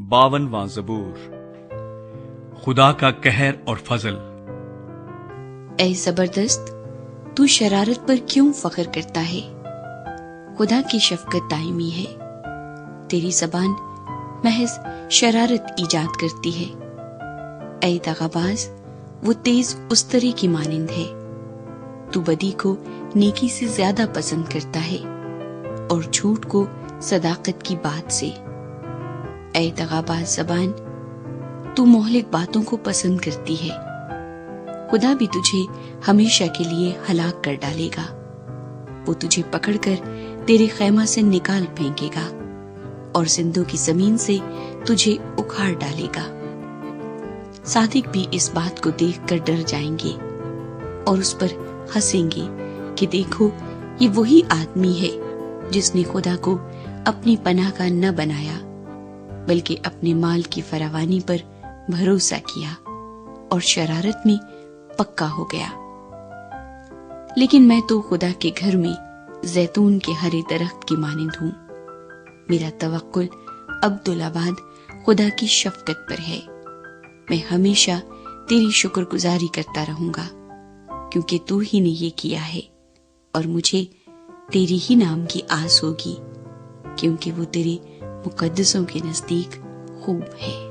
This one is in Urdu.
52واں زبور۔ خدا کا قہر اور فضل۔ اے زبردست، تو شرارت پر کیوں فخر کرتا ہے؟ خدا کی شفقت دائمی ہے، تیری زبان محض شرارت ایجاد کرتی ہے۔ اے دغاباز، وہ تیز استرے کی مانند ہے، تو بدی کو نیکی سے زیادہ پسند کرتا ہے اور جھوٹ کو صداقت کی بات سے۔ اے دغاباز زبان، تو مہلک باتوں کو پسند کرتی ہے، خدا بھی تجھے ہمیشہ کے لیے ہلاک کر ڈالے گا۔ وہ تجھے پکڑ کر تیرے خیمہ سے نکال پھینکے گا اور زندوں کی زمین سے تجھے اکھاڑ ڈالے گا۔ صادق بھی اس بات کو دیکھ کر ڈر جائیں گے اور اس پر ہنسیں گے کہ دیکھو، یہ وہی آدمی ہے جس نے خدا کو اپنی پناہ کا نہ بنایا بلکہ اپنے مال کی فراوانی پر بھروسہ کیا اور شرارت میں پکا ہو گیا۔ لیکن میں تو خدا کے گھر میں زیتون کے ہرے درخت کی مانند ہوں۔ میرا توکل عبدالآباد خدا کی شفقت پر ہے۔ میں ہمیشہ تیری شکر گزاری کرتا رہوں گا، کیونکہ تو ہی نے یہ کیا ہے، اور مجھے تیری ہی نام کی آس ہوگی، کیونکہ وہ تیرے مقدسوں کے نزدیک خوب ہے۔